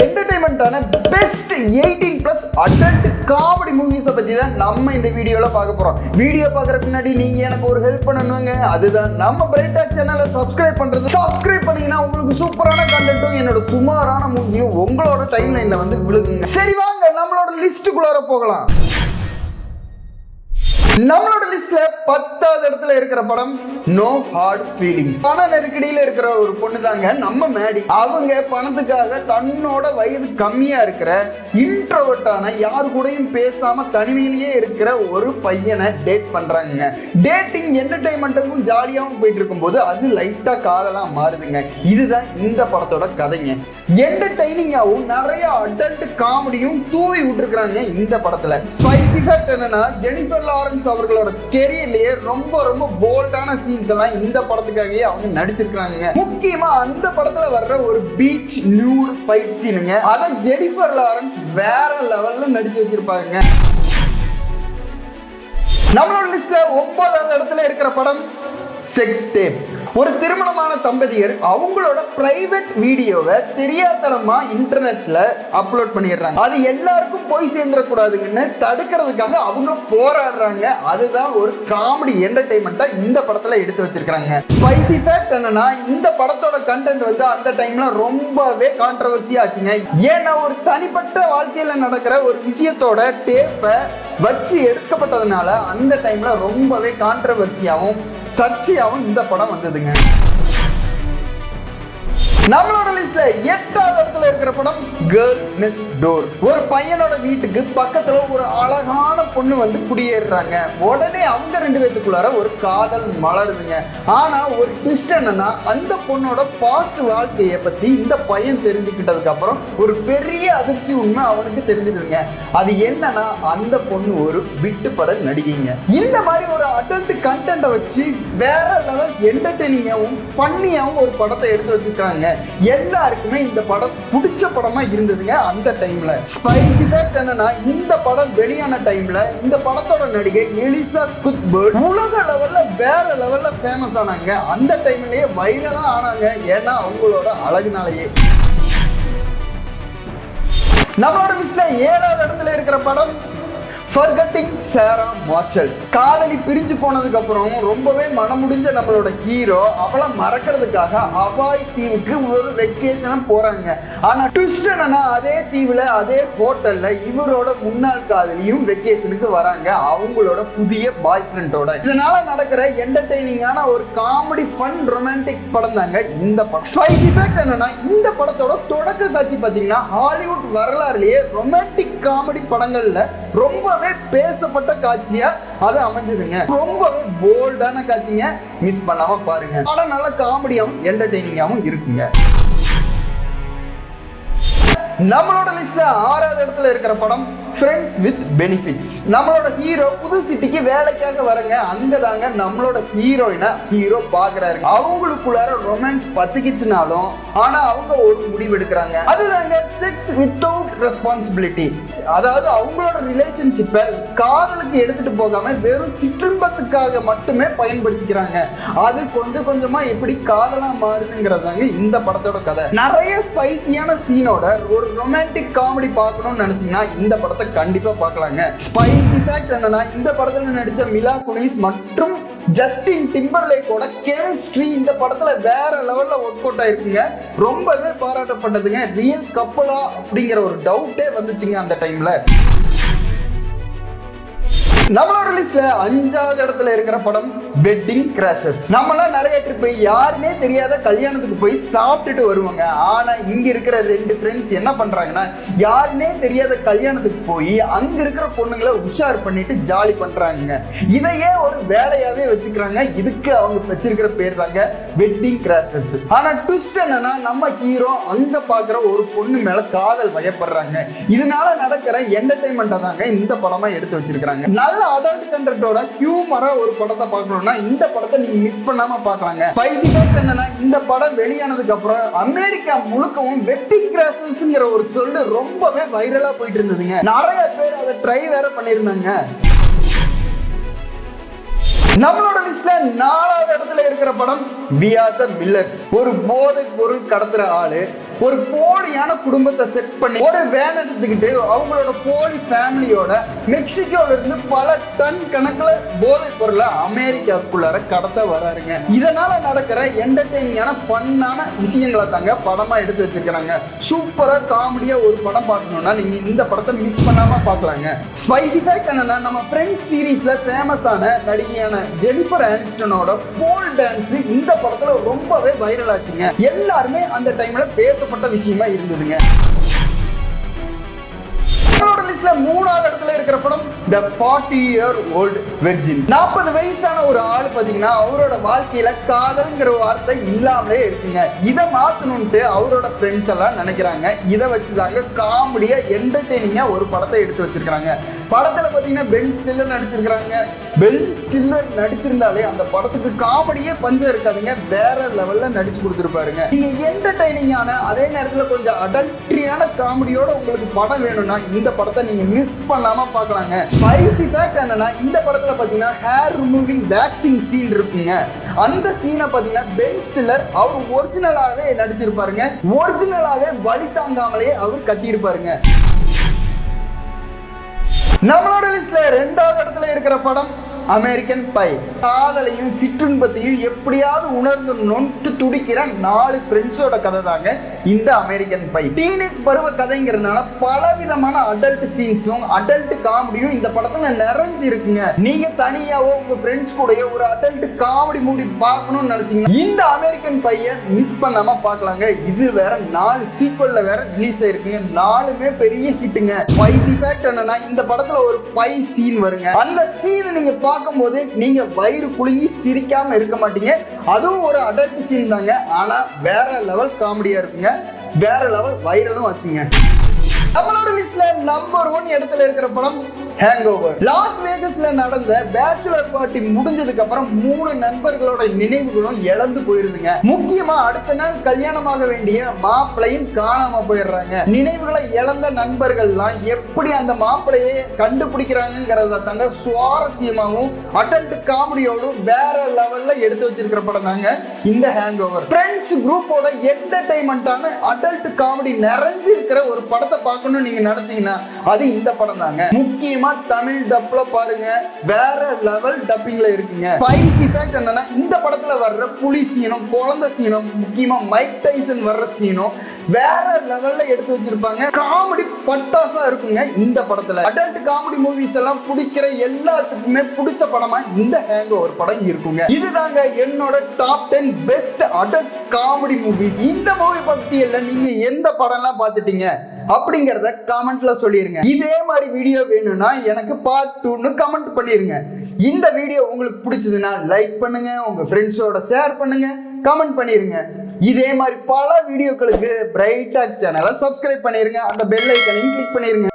என்டர்டைன்மெண்டான best 18+ adult comedy மூவிஸை பத்தி தான் நம்ம இந்த வீடியோல பார்க்க போறோம். வீடியோ பார்க்கறதுக்கு முன்னாடி நீங்க எனக்கு ஒரு ஹெல்ப் பண்ணணுங்க. அதுதான் நம்ம பிரைட் டாக் சேனலை சப்ஸ்கிரைப் பண்றது. சப்ஸ்கிரைப் பண்ணீங்கன்னா உங்களுக்கு சூப்பரான கண்டென்ட்டும் என்னோட சுமாரான மூவியும் உங்களோட டைம் லைன்ல வந்து விழுகுங்க. சரி வாங்க நம்மளோட லிஸ்ட்டுக்குள்ளார போகலாம். நம்மளோட லிஸ்ட்ல 10வது இடத்துல இருக்கிற படம் நோ ஹார்ட் ஃபீலிங்ஸ். பண நெருக்கடியில இருக்கிற ஒரு பொண்ணு தாங்க நம்ம மேடி. அவங்க பணத்துக்காக தன்னோட வயது கம்மியா இருக்கிற இன்ட்ரோவர்ட்டான யாரு கூடயும் பேசாம தனிமையிலேயே இருக்கிற ஒரு பையனை டேட் பண்றாங்க. டேட்டிங் என்டர்டைன்மெண்ட்டுக்கும் ஜாலியாகவும் போயிட்டு இருக்கும்போது அது லைட்டா காதலா மாறுதுங்க. இதுதான் இந்த படத்தோட கதைங்க. என்டர்டைனிங்காகவும் நிறைய அடல்ட் காமெடியும் தூவி விட்டுருக்காங்க இந்த படத்துல. ஸ்பைசி ஃபேக்ட் என்னன்னா, ஜெனிஃபர் லாரன்ஸ் அவர்களோட கெரியர்லயே ரொம்ப போல்டான சீன்ஸ் எல்லாம் இந்த படத்துக்காகவே அவங்க நடிச்சிருக்காங்க. முக்கியமா அந்த படத்துல வர்ற ஒரு பீச் நியூட் ஃபைட் சீனுங்க, அத ஜெனிஃபர் லாரன்ஸ் வேற லெவல்ல நடிச்சு வச்சிருப்பாங்க. நம்மளோட லிஸ்ட்ல 9வது இடத்துல இருக்கிற படம் செக்ஸ் டேப். ஒரு திருமணமான தம்பதியர் அவங்களோட பிரைவேட் வீடியோவை தெரியாதனமா இன்டர்நெட்ல அப்லோட் பண்ணிடுறாங்க. அது எல்லாருக்கும் போய் சேர்ந்துடக்கூடாதுன்னு தடுக்கிறதுக்காக அவங்க போராடுறாங்க. அதுதான் ஒரு காமெடி என்டர்டைன்மெண்ட்டா இந்த படத்துல எடுத்து வச்சிருக்காங்க. ஸ்பைசி ஃபேக்ட் என்னன்னா, இந்த படத்தோட கண்டென்ட் வந்து அந்த டைம்ல ரொம்பவே கான்ட்ரோவர்சியா ஆச்சுங்க. ஏன்னா ஒரு தனிப்பட்ட வாழ்க்கையில நடக்கிற ஒரு விஷயத்தோட டேப்பை வச்சு எடுக்கப்பட்டதுனால அந்த டைம்ல ரொம்பவே கான்ட்ரோவர்சியாவும் சர்ச்சையாவும் இந்த படம் வந்ததுங்க. நம்மளோட லிஸ்ட்ல 8வது இடத்துல இருக்கிற படம் கேர்ள் நெக்ஸ்ட் டோர். ஒரு பையனோட வீட்டுக்கு பக்கத்துல ஒரு அழகான பொண்ணு வந்து குடியேறாங்க. உடனே அவங்க 2 பேத்துக்குள்ளார ஒரு காதல் மலருதுங்க. ஆனா ஒரு ட்விஸ்ட் என்னன்னா, அந்த பொண்ணோட பாஸ்ட் வாழ்க்கையை பத்தி இந்த பையன் தெரிஞ்சுக்கிட்டதுக்கு அப்புறம் ஒரு பெரிய அதிர்ச்சி உண்மை அவனுக்கு தெரிஞ்சிடுதுங்க. அது என்னன்னா, அந்த பொண்ணு ஒரு விட்டுப்பட நடிகைங்க. இந்த மாதிரி ஒரு அடல்ட் கண்டென்ட்டை வச்சு வேற லெவல் என்டர்டெய்னிங்காகவும் ஃபன்னியாகவும் ஒரு படத்தை எடுத்து வச்சிருக்காங்க. எல்லாருக்குமே இந்த படம் பிடிச்ச படமா இருந்ததுங்க அந்த டைம்ல. ஸ்பைசி ஃபேக்ட் என்னன்னா, இந்த படம் வெளியான டைம்ல இந்த படத்தோட நடிகை எலிசா குத்பர்ட் உலக லெவல்ல வேற லெவல்ல ஃபேமஸ் ஆனாங்க. அந்த டைம்லயே வைரலா ஆனாங்க. ஏன்னா அவங்களோட அழகுனாலேயே. நம்மளோட லிஸ்ட்ல 7வது இடத்துல இருக்கிற படம் ஃபர்கட்டிங் சாரா மார்ஷல். காதலி பிரிஞ்சு போனதுக்கு அப்புறம் ரொம்பவே மனமுடிஞ்ச நம்மளோட ஹீரோ அவளை மறக்கிறதுக்காக ஹவாய் தீவுக்கு ஒரு வெக்கேஷன் போறாங்க. ஆனா ட்விஸ்ட் என்னன்னா, அதே தீவுல அதே ஹோட்டல்ல இவரோட முன்னாள் காதலியும் வெக்கேஷனுக்கு வராங்க அவங்களோட புதிய பாய் ஃப்ரெண்டோட. இதனால நடக்கிற என்டர்டெய்னிங்கான ஒரு காமெடி ஃபன் ரொமான்டிக் படம் தாங்க இந்த படம். ஸ்பைசி ஃபேக்ட் என்னன்னா, இந்த படத்தோட தொடக்க காட்சி பார்த்தீங்கன்னா ஹாலிவுட் வரலாறுலயே ரொமான்டிக் காமெடி படங்கள்ல ரொம்ப பேசப்பட்ட காட்சியா அது அமைஞ்சதுங்க. ரொம்பவே போல்டான காட்சிங்க, மிஸ் பண்ணாம பாருங்க. ஆனா நல்ல காமெடியாவும் என்டர்டெய்னிங்காவும் இருக்குங்க. நம்மளோட லிஸ்ட்ல 6வது இடத்துல இருக்கிற படம் ஃப்ரெண்ட்ஸ் வித் பெனிஃபிட்ஸ். நம்மளோட ஹீரோ புது சிட்டிக்கு வேலைக்காக வரங்க. அங்கதாங்க நம்மளோட ஹீரோ பாக்குறாரு. அவங்களுக்குள்ளார ரொமான்ஸ் பத்திக்கிச்சுனாலும் ஆனா அவங்க ஒரு முடிவு எடுக்கிறாங்க. அதுதாங்க செக்ஸ் வித்தவுட் ரெஸ்பான்சிபிலிட்டி. அதாவது அவங்களோட ரிலேஷன்ஷிப்பை காதலுக்கு எடுத்துட்டு போகாம வெறும் சிற்றின்பத்துக்காக மட்டுமே பயன்படுத்திக்கிறாங்க. அது கொஞ்சம் கொஞ்சமா எப்படி காதலா மாறுதுங்கிறதாங்க இந்த படத்தோட கதை. நிறைய ஸ்பைசியான சீனோட ஒரு ரொமான்டிக் காமெடி பார்க்கணும்னு நினைச்சீங்கன்னா இந்த படத்தை கண்டிப்பா பார்க்கலாங்க. ஸ்பைசி ஃபேக்ட் என்னன்னா, இந்த படத்துல நடிச்ச மிலா குனிஸ் மற்றும் ஜஸ்டின் டிம்பர்லேக்கோட கெமிஸ்ட்ரி இந்த படத்துல வேற லெவல்ல ஒர்க் அவுட் ஆயிருக்குங்க. ரொம்பவே பாராட்டப்பட்டதுங்க. ரியல் கப்பலா அப்படிங்கிற ஒரு டவுட்டே வந்துச்சுங்க அந்த டைம்ல. நம்மளோட லிஸ்ட்ல 5வது இடத்துல இருக்கிற படம் வெட்டிங் கிராஷர்ஸ். நம்மளாம் நிறைய ட்ரிப் யாருமே தெரியாத கல்யாணத்துக்கு போய் சாப்பிட்டுட்டு வருவாங்க. ஆனா இங்க இருக்கிற 2 ஃப்ரெண்ட்ஸ் என்ன பண்றாங்கன்னா, யாருமே தெரியாத கல்யாணத்துக்கு போய் அங்க இருக்கிற பொண்ணுங்களை உஷார் பண்ணிட்டு ஜாலி பண்றாங்க. இதையே ஒரு வேலையாவே வச்சுக்கிறாங்க. இதுக்கு அவங்க வச்சிருக்கிற பேர் தாங்க வெட்டிங் கிராஷர்ஸ். ஆனா ட்விஸ்ட் என்னன்னா, நம்ம ஹீரோ அங்க பாக்குற ஒரு பொண்ணு மேல காதல் வயப்படுறாங்க. இதனால நடக்கிற என்டர்டைன்மெண்டா தாங்க இந்த படமா எடுத்து வச்சிருக்காங்க. நல்ல அடல்ட் கண்டென்ட்டோட ஹியூமரா ஒரு படத்தை பார்க்கணும்னா இந்த படத்தை நீங்க மிஸ் பண்ணாம பார்க்கலாங்க. ஸ்பைசி ஃபேக்ட் என்னன்னா, இந்த படம் வெளியானதுக்கு அப்புறம் அமெரிக்கா முழுக்கவும் வெட்டிங் கிராஷர்ஸ்ங்கிற ஒரு சொல்லு ரொம்பவே வைரலா போயிட்டு இருந்ததுங்க. நிறைய பேர் அதை ட்ரை வேற பண்ணிருந்தாங்க. நம்மளோட லிஸ்ட்ல 4வது இடத்துல இருக்கிற படம் We Are The Millers. ஒரு போதை பொருள் கடத்துற ஆளு ஒரு போலியான குடும்பத்தை செட் பண்ணி ஒரு வேன் எடுத்துக்கிட்டு அவங்களோட போலி ஃபேமிலியோட மெக்சிகோல இருந்து பல டன் கணக்குல போதைப் பொருளை அமெரிக்காக்குள்ளார கடத்த வராருங்க. இதனால நடக்கிற என்டர்டெய்னிங்கான ஃபன்னான விஷயங்களை தாங்க படமா எடுத்து வச்சிருக்காங்க. சூப்பரா காமெடியா ஒரு படம் பார்க்கணும்னா நீங்க இந்த படத்தை மிஸ் பண்ணாம பார்க்கலாங்க. ஸ்பைசி ஃபேக்ட் என்னன்னா, நம்ம ஃப்ரெண்ட்ஸ் சீரீஸ்ல ஃபேமஸான நடிகையான ஜெனிஃபர் ஆனிஸ்டனோட போல் டான்ஸ் இந்த படத்துல ரொம்பவே வைரல் ஆச்சுங்க. எல்லாருமே அந்த டைம்ல பேசப்பட்ட விஷயமா இருந்ததுங்க. மூணாவது இடத்துல இருக்கிற படம் The 40-Year-Old Virgin. 40 வயசான ஒரு ஆள் பாத்தீங்கன்னா அவரோட வாழ்க்கையில காதல்ங்கிற வார்த்தை இல்லாமலே இருக்குங்க. இதை மாத்தணும்ட்டு அவரோட ஃப்ரெண்ட்ஸ் எல்லாம் நினைக்கிறாங்க. இதை வச்சுதாங்க காமெடியா என்டர்டெய்னிங்கா ஒரு படத்தை எடுத்து வச்சிருக்காங்க. படத்துல பாத்தீங்கன்னா பென் ஸ்டில்லர் நடிச்சிருக்காங்க. பென் ஸ்டில்லர் நடிச்சிருந்தாலே அந்த படத்துக்கு காமெடியே பஞ்சம் இருக்காதுங்க. வேற லெவல்ல நடிச்சு கொடுத்துருப்பாருங்க. நீங்க என்டர்டெய்னிங்கான அதே நேரத்துல கொஞ்சம் அடல்ட்ரியான காமெடியோட உங்களுக்கு படம் வேணும்னா இந்த படத்தை நீங்க மிஸ் பண்ணாம பார்க்கலாங்க. ஸ்பைசி ஃபேக்ட் என்னன்னா, இந்த படத்துல பாத்தீங்கன்னா ஹேர் ரிமூவிங் வேக்சிங் சீன் இருக்குங்க. அந்த சீனை பாத்தீங்கன்னா பென் ஸ்டில்லர் அவர் ஒரிஜினலாவே நடிச்சிருப்பாருங்க. ஒரிஜினலாவே வலி தாங்காமலே அவர் கத்தியிருப்பாருங்க. நம்மளோட லிஸ்ட்ல 2வது இடத்துல இருக்கிற படம் அமெரிக்கன் பை. காதலையும் சிற்றுன்பத்தையும் எப்படியாவது உணர்ந்துட்டு துடிக்கிற 4 ஃப்ரெண்ட்ஸோட கதை தாங்க இந்த அமெரிக்கன் பை. டீனேஜ் பருவ கதைங்கிறதுனால பலவிதமான அடல்ட் சீன்ஸும் அடல்ட் காமெடியும் இந்த படத்துல நிறைஞ்சு இருக்குங்க. நீங்க தனியாவோ உங்க ஃப்ரெண்ட்ஸ் கூடயோ ஒரு அடல்ட் காமெடி மூவி பார்க்கணும்னு நினைச்சீங்கன்னா இந்த அமெரிக்கன் பையை மிஸ் பண்ணாம பார்க்கலாங்க. இது வேற 4 சீக்வல்ல வேற ரிலீஸ் ஆயிருக்குங்க. 4மே பெரிய ஹிட்டுங்க. ஸ்பைசி ஃபேக்ட் என்னன்னா, இந்த படத்துல ஒரு பை சீன் வருங்க. அந்த சீன் நீங்க பார்க்கும்போது நீங்க வயிறு குலுங்கி சிரிக்காம இருக்க மாட்டீங்க. அதுவும் ஒரு அடல்ட் சீன் தாங்க. ஆனா வேற லெவல் காமெடியா இருக்குங்க. வேற லெவல் வைரலும் வச்சுங்க. நம்மளோட லிஸ்ட்ல நம்பர் 1 இடத்துல இருக்கிற படம் ஹேங்கோவர். லாஸ் வேகஸ்ல நடந்த பேச்சுலர் பார்ட்டி முடிஞ்சதுக்கு அப்புறம் 3 நண்பர்களோட நினைவுகளும் இழந்து போயிருதுங்க. முக்கியமா அடுத்த நாள் கல்யாணமாக வேண்டிய மாப்பிள்ளையும் காணாம போயிடுறாங்க. நினைவுகளை இழந்த நண்பர்கள்லாம் எப்படி அந்த மாப்பிள்ளையை கண்டுபிடிக்கிறாங்கிறத தாங்க சுவாரஸ்யமாகவும் அடல்ட் காமெடியோடும் வேற லெவல்ல எடுத்து வச்சிருக்கிற படம் தாங்க இந்த ஹேங்கோவர். ஃப்ரெண்ட்ஸ் குரூப்போட என்டர்டைன்மெண்டான அடல்ட் காமெடி நிறைஞ்சு இருக்கிற ஒரு படத்தை பார்க்கணும்னு நீங்க நினைச்சீங்கன்னா அது இந்த படம் தாங்க. முக்கியமா தமிழ் டப்ல பாருங்க, வேற லெவல் டப்பிங்ல இருக்குங்க. ஸ்பைசி ஃபேக்ட் என்னன்னா, இந்த படத்துல வர்ற புலி சீனும் குழந்தை சீனும் முக்கியமா மைக் டைசன் வர்ற சீனும் வேற லெவல்ல எடுத்து வச்சிருப்பாங்க. காமெடி பட்டாசா இருக்குங்க இந்த படத்துல. அடல்ட் காமெடி மூவிஸ் எல்லாம் பிடிக்கிற எல்லாத்துக்குமே பிடிச்ச படமா இந்த ஹேங்கோவர் படம் இருக்குங்க. இதுதாங்க என்னோட top 10 best adult comedy movies. இந்த மூவி பட்டியல்ல நீங்க எந்த படம்லாம் பார்த்துட்டீங்க அப்படிங்கறத கமெண்ட்ல சொல்லிருங்க. இதே மாதிரி வீடியோ வேணும்னா எனக்கு பார்ட் 2ன்னு கமெண்ட் பண்ணிருங்க. இந்த வீடியோ உங்களுக்கு பிடிச்சதுன்னா லைக் பண்ணுங்க, உங்க ஃப்ரெண்ட்ஸோட ஷேர் பண்ணுங்க, கமெண்ட் பண்ணிருங்க. இதே மாதிரி பல வீடியோக்களுக்கு பிரைட் டாக்ஸ் சேனலை சப்ஸ்கிரைப் பண்ணிருங்க. அந்த பெல் ஐக்கனையும் கிளிக் பண்ணிருங்க.